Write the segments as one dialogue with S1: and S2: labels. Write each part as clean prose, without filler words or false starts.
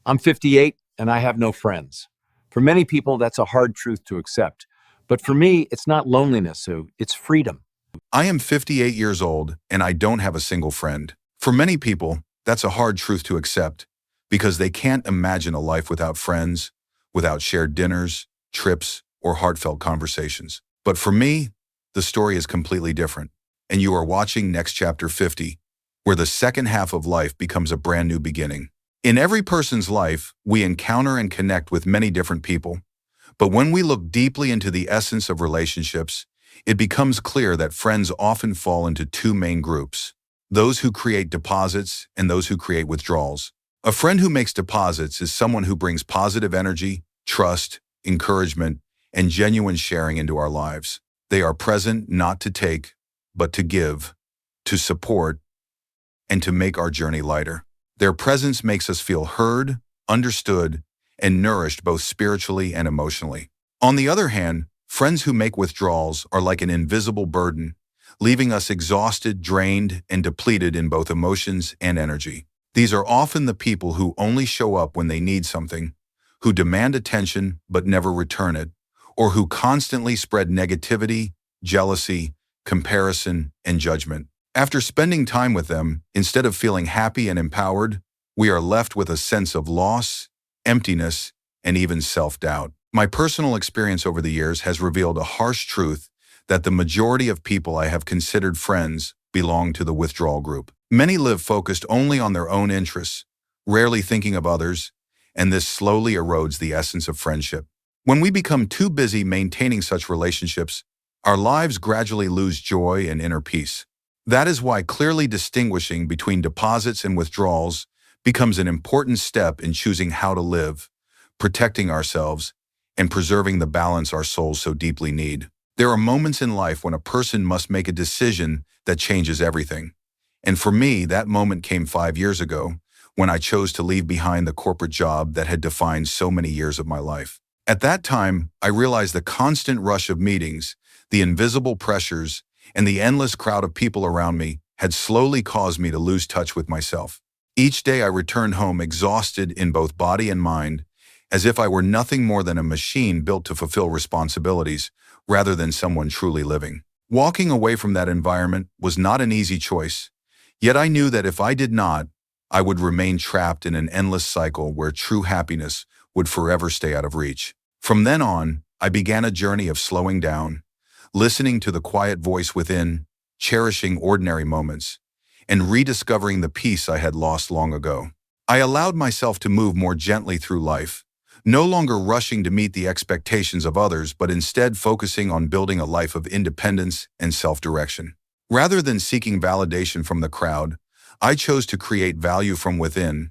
S1: I'm 58 and I have no friends. For many people, that's a hard truth to accept. But for me, it's not loneliness, Sue. It's freedom.
S2: I am 58 years old and I don't have a single friend. For many people, that's a hard truth to accept because they can't imagine a life without friends, without shared dinners, trips, or heartfelt conversations. But for me, the story is completely different. And you are watching Next Chapter 50, where the second half of life becomes a brand new beginning. In every person's life, we encounter and connect with many different people. But when we look deeply into the essence of relationships, it becomes clear that friends often fall into two main groups: those who create deposits and those who create withdrawals. A friend who makes deposits is someone who brings positive energy, trust, encouragement, and genuine sharing into our lives. They are present not to take, but to give, to support, and to make our journey lighter. Their presence makes us feel heard, understood, and nourished both spiritually and emotionally. On the other hand, friends who make withdrawals are like an invisible burden, leaving us exhausted, drained, and depleted in both emotions and energy. These are often the people who only show up when they need something, who demand attention but never return it, or who constantly spread negativity, jealousy, comparison, and judgment. After spending time with them, instead of feeling happy and empowered, we are left with a sense of loss, emptiness, and even self-doubt. My personal experience over the years has revealed a harsh truth that the majority of people I have considered friends belong to the withdrawal group. Many live focused only on their own interests, rarely thinking of others, and this slowly erodes the essence of friendship. When we become too busy maintaining such relationships, our lives gradually lose joy and inner peace. That is why clearly distinguishing between deposits and withdrawals becomes an important step in choosing how to live, protecting ourselves, and preserving the balance our souls so deeply need. There are moments in life when a person must make a decision that changes everything. And for me, that moment came 5 years ago, when I chose to leave behind the corporate job that had defined so many years of my life. At that time, I realized the constant rush of meetings, the invisible pressures, and the endless crowd of people around me had slowly caused me to lose touch with myself. Each day I returned home exhausted in both body and mind, as if I were nothing more than a machine built to fulfill responsibilities rather than someone truly living. Walking away from that environment was not an easy choice, yet I knew that if I did not, I would remain trapped in an endless cycle where true happiness would forever stay out of reach. From then on, I began a journey of slowing down, listening to the quiet voice within, cherishing ordinary moments, and rediscovering the peace I had lost long ago. I allowed myself to move more gently through life, no longer rushing to meet the expectations of others, but instead focusing on building a life of independence and self-direction. Rather than seeking validation from the crowd, I chose to create value from within,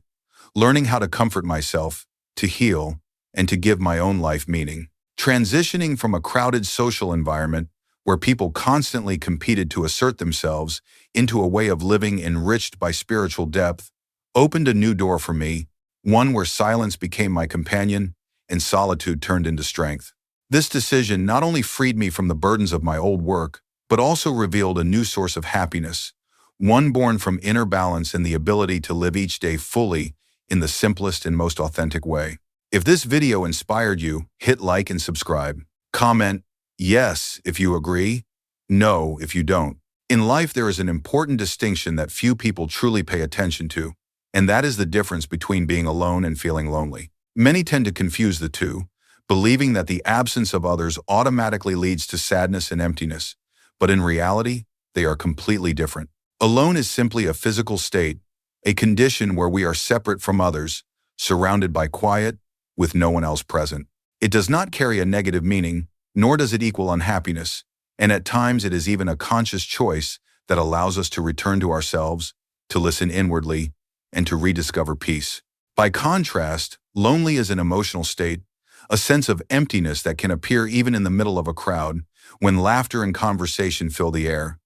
S2: learning how to comfort myself, to heal, and to give my own life meaning. Transitioning from a crowded social environment where people constantly competed to assert themselves into a way of living enriched by spiritual depth opened a new door for me, one where silence became my companion and solitude turned into strength. This decision not only freed me from the burdens of my old work, but also revealed a new source of happiness, one born from inner balance and the ability to live each day fully in the simplest and most authentic way. If this video inspired you, hit like and subscribe. Comment yes if you agree, no if you don't. In life, there is an important distinction that few people truly pay attention to, and that is the difference between being alone and feeling lonely. Many tend to confuse the two, believing that the absence of others automatically leads to sadness and emptiness, but in reality, they are completely different. Alone is simply a physical state, a condition where we are separate from others, surrounded by quiet, with no one else present. It does not carry a negative meaning, nor does it equal unhappiness, and at times it is even a conscious choice that allows us to return to ourselves, to listen inwardly, and to rediscover peace. By contrast, lonely is an emotional state, a sense of emptiness that can appear even in the middle of a crowd, when laughter and conversation fill the air.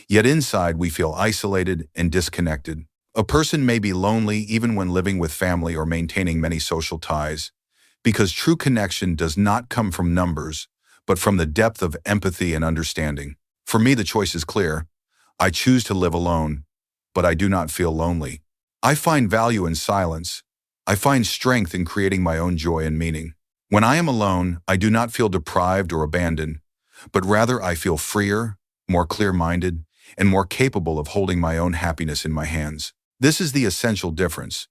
S2: Yet inside we feel isolated and disconnected. A person may be lonely even when living with family or maintaining many social ties, because true connection does not come from numbers, but from the depth of empathy and understanding. For me, the choice is clear. I choose to live alone, but I do not feel lonely. I find value in silence, I find strength in creating my own joy and meaning. When I am alone, I do not feel deprived or abandoned, but rather I feel freer, more clear-minded, and more capable of holding my own happiness in my hands. This is the essential difference.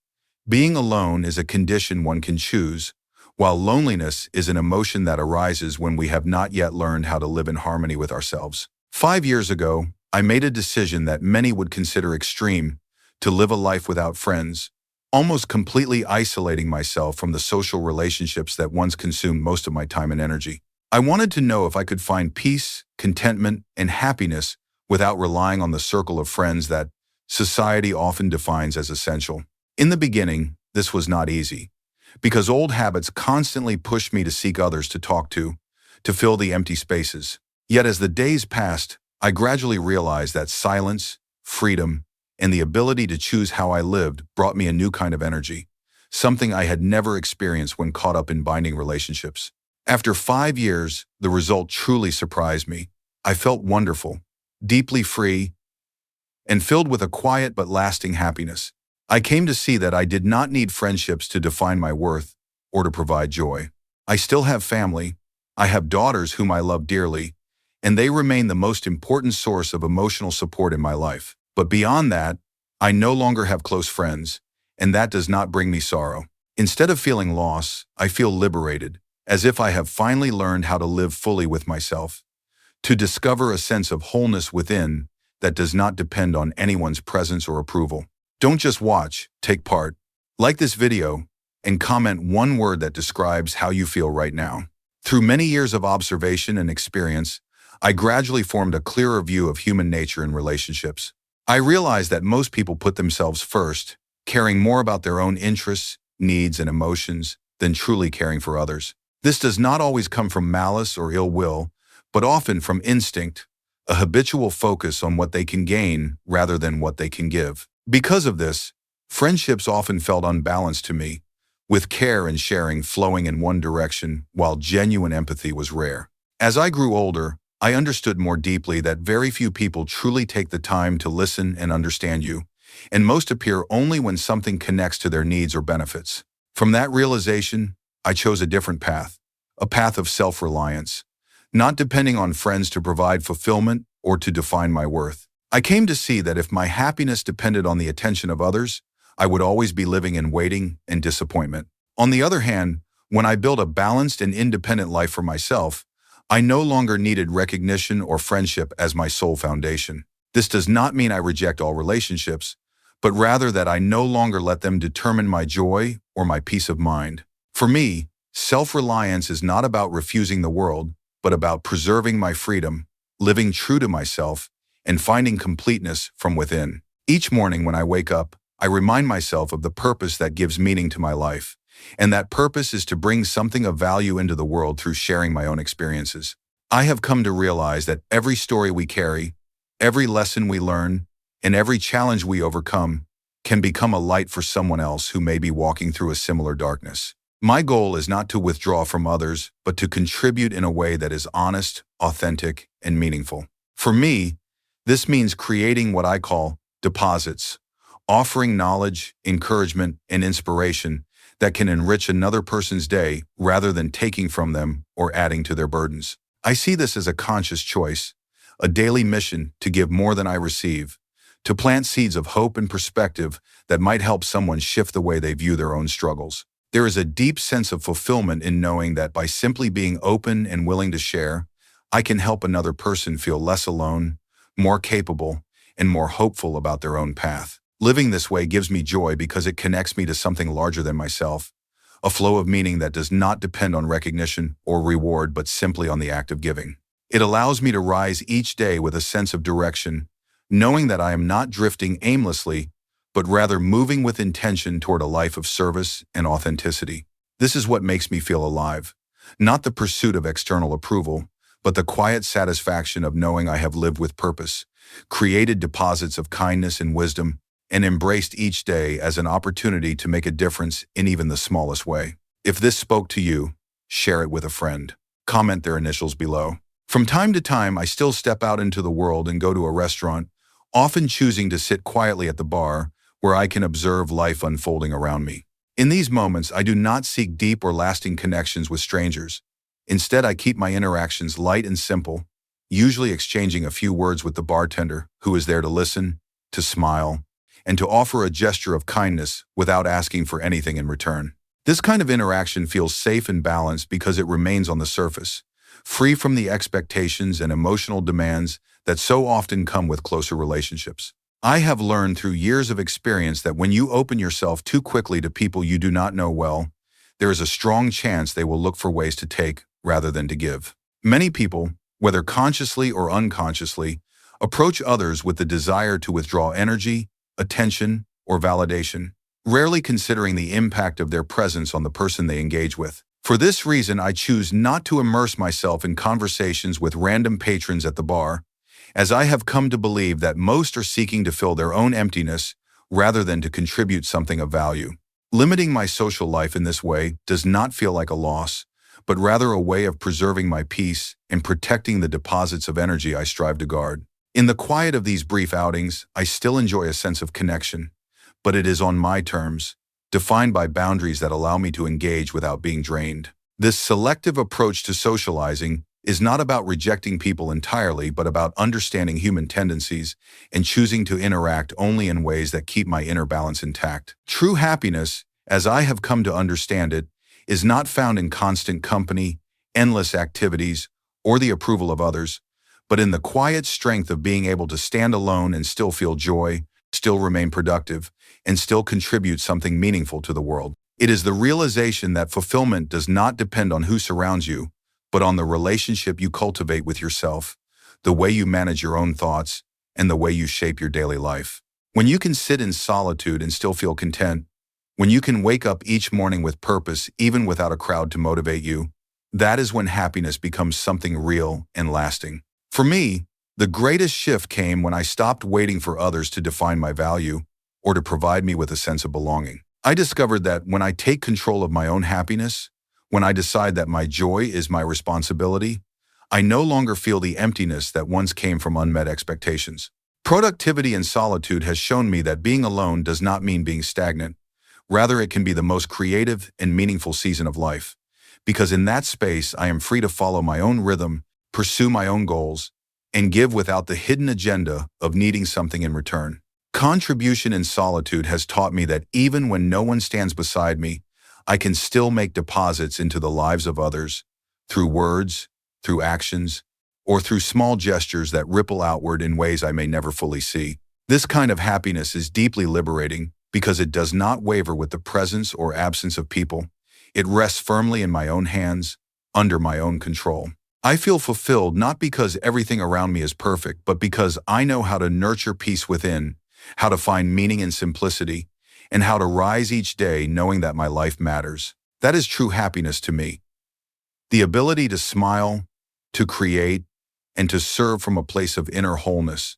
S2: Being alone is a condition one can choose, while loneliness is an emotion that arises when we have not yet learned how to live in harmony with ourselves. 5 years ago, I made a decision that many would consider extreme, to live a life without friends, almost completely isolating myself from the social relationships that once consumed most of my time and energy. I wanted to know if I could find peace, contentment, and happiness without relying on the circle of friends that society often defines as essential. In the beginning, this was not easy, because old habits constantly pushed me to seek others to talk to fill the empty spaces. Yet as the days passed, I gradually realized that silence, freedom, and the ability to choose how I lived brought me a new kind of energy, something I had never experienced when caught up in binding relationships. After 5 years, the result truly surprised me. I felt wonderful, deeply free, and filled with a quiet but lasting happiness. I came to see that I did not need friendships to define my worth or to provide joy. I still have family. I have daughters whom I love dearly, and they remain the most important source of emotional support in my life. But beyond that, I no longer have close friends, and that does not bring me sorrow. Instead of feeling loss, I feel liberated, as if I have finally learned how to live fully with myself, to discover a sense of wholeness within that does not depend on anyone's presence or approval. Don't just watch, take part. Like this video and comment one word that describes how you feel right now. Through many years of observation and experience, I gradually formed a clearer view of human nature and relationships. I realized that most people put themselves first, caring more about their own interests, needs, and emotions than truly caring for others. This does not always come from malice or ill will, but often from instinct, a habitual focus on what they can gain rather than what they can give. Because of this, friendships often felt unbalanced to me, with care and sharing flowing in one direction while genuine empathy was rare. As I grew older, I understood more deeply that very few people truly take the time to listen and understand you, and most appear only when something connects to their needs or benefits. From that realization, I chose a different path, a path of self-reliance, not depending on friends to provide fulfillment or to define my worth. I came to see that if my happiness depended on the attention of others, I would always be living in waiting and disappointment. On the other hand, when I built a balanced and independent life for myself, I no longer needed recognition or friendship as my sole foundation. This does not mean I reject all relationships, but rather that I no longer let them determine my joy or my peace of mind. For me, self-reliance is not about refusing the world, but about preserving my freedom, living true to myself, and finding completeness from within. Each morning when I wake up, I remind myself of the purpose that gives meaning to my life, and that purpose is to bring something of value into the world through sharing my own experiences. I have come to realize that every story we carry, every lesson we learn, and every challenge we overcome can become a light for someone else who may be walking through a similar darkness. My goal is not to withdraw from others, but to contribute in a way that is honest, authentic, and meaningful. For me, this means creating what I call deposits, offering knowledge, encouragement, and inspiration that can enrich another person's day rather than taking from them or adding to their burdens. I see this as a conscious choice, a daily mission to give more than I receive, to plant seeds of hope and perspective that might help someone shift the way they view their own struggles. There is a deep sense of fulfillment in knowing that by simply being open and willing to share, I can help another person feel less alone, more capable, and more hopeful about their own path. Living this way gives me joy because it connects me to something larger than myself, a flow of meaning that does not depend on recognition or reward but simply on the act of giving. It allows me to rise each day with a sense of direction, knowing that I am not drifting aimlessly, but rather moving with intention toward a life of service and authenticity. This is what makes me feel alive, not the pursuit of external approval, but the quiet satisfaction of knowing I have lived with purpose, created deposits of kindness and wisdom, and embraced each day as an opportunity to make a difference in even the smallest way. If this spoke to you, share it with a friend. Comment their initials below. From time to time, I still step out into the world and go to a restaurant, often choosing to sit quietly at the bar where I can observe life unfolding around me. In these moments, I do not seek deep or lasting connections with strangers. Instead, I keep my interactions light and simple, usually exchanging a few words with the bartender who is there to listen, to smile, and to offer a gesture of kindness without asking for anything in return. This kind of interaction feels safe and balanced because it remains on the surface, free from the expectations and emotional demands that so often come with closer relationships. I have learned through years of experience that when you open yourself too quickly to people you do not know well, there is a strong chance they will look for ways to take rather than to give. Many people, whether consciously or unconsciously, approach others with the desire to withdraw energy, attention, or validation, rarely considering the impact of their presence on the person they engage with. For this reason, I choose not to immerse myself in conversations with random patrons at the bar, as I have come to believe that most are seeking to fill their own emptiness rather than to contribute something of value. Limiting my social life in this way does not feel like a loss, but rather a way of preserving my peace and protecting the deposits of energy I strive to guard. In the quiet of these brief outings, I still enjoy a sense of connection, but it is on my terms, defined by boundaries that allow me to engage without being drained. This selective approach to socializing is not about rejecting people entirely, but about understanding human tendencies and choosing to interact only in ways that keep my inner balance intact. True happiness, as I have come to understand it, is not found in constant company, endless activities, or the approval of others, but in the quiet strength of being able to stand alone and still feel joy, still remain productive, and still contribute something meaningful to the world. It is the realization that fulfillment does not depend on who surrounds you, but on the relationship you cultivate with yourself, the way you manage your own thoughts, and the way you shape your daily life. When you can sit in solitude and still feel content, when you can wake up each morning with purpose even without a crowd to motivate you, that is when happiness becomes something real and lasting. For me, the greatest shift came when I stopped waiting for others to define my value or to provide me with a sense of belonging. I discovered that when I take control of my own happiness, when I decide that my joy is my responsibility, I no longer feel the emptiness that once came from unmet expectations. Productivity in solitude has shown me that being alone does not mean being stagnant. Rather, it can be the most creative and meaningful season of life, because in that space, I am free to follow my own rhythm, pursue my own goals, and give without the hidden agenda of needing something in return. Contribution in solitude has taught me that even when no one stands beside me, I can still make deposits into the lives of others, through words, through actions, or through small gestures that ripple outward in ways I may never fully see. This kind of happiness is deeply liberating because it does not waver with the presence or absence of people. It rests firmly in my own hands, under my own control. I feel fulfilled not because everything around me is perfect, but because I know how to nurture peace within, how to find meaning in simplicity, and how to rise each day knowing that my life matters. That is true happiness to me. The ability to smile, to create, and to serve from a place of inner wholeness,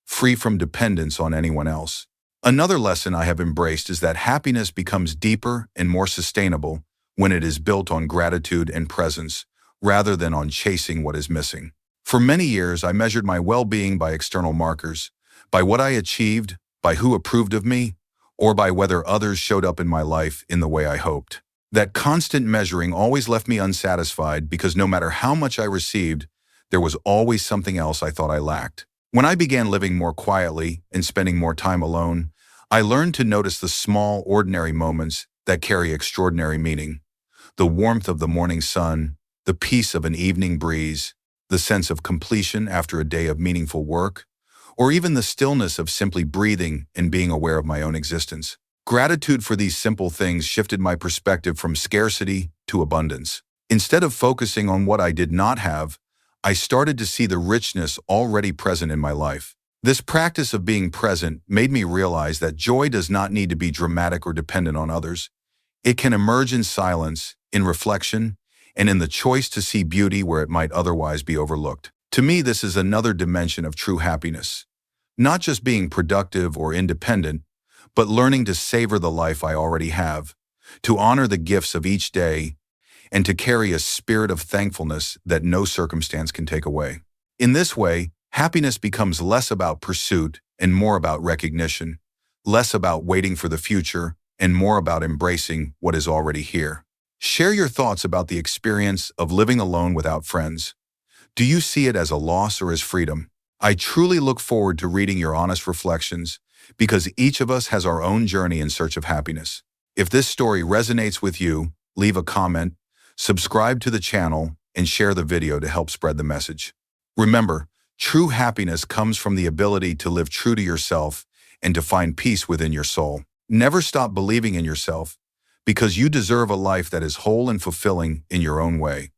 S2: free from dependence on anyone else. Another lesson I have embraced is that happiness becomes deeper and more sustainable when it is built on gratitude and presence, rather than on chasing what is missing. For many years, I measured my well-being by external markers, by what I achieved, by who approved of me, or by whether others showed up in my life in the way I hoped. That constant measuring always left me unsatisfied because no matter how much I received, there was always something else I thought I lacked. When I began living more quietly and spending more time alone, I learned to notice the small, ordinary moments that carry extraordinary meaning. The warmth of the morning sun, the peace of an evening breeze, the sense of completion after a day of meaningful work, or even the stillness of simply breathing and being aware of my own existence. Gratitude for these simple things shifted my perspective from scarcity to abundance. Instead of focusing on what I did not have, I started to see the richness already present in my life. This practice of being present made me realize that joy does not need to be dramatic or dependent on others. It can emerge in silence, in reflection, and in the choice to see beauty where it might otherwise be overlooked. To me, this is another dimension of true happiness. Not just being productive or independent, but learning to savor the life I already have, to honor the gifts of each day, and to carry a spirit of thankfulness that no circumstance can take away. In this way, happiness becomes less about pursuit and more about recognition, less about waiting for the future and more about embracing what is already here. Share your thoughts about the experience of living alone without friends. Do you see it as a loss or as freedom? I truly look forward to reading your honest reflections because each of us has our own journey in search of happiness. If this story resonates with you, leave a comment, subscribe to the channel, and share the video to help spread the message. Remember, true happiness comes from the ability to live true to yourself and to find peace within your soul. Never stop believing in yourself because you deserve a life that is whole and fulfilling in your own way.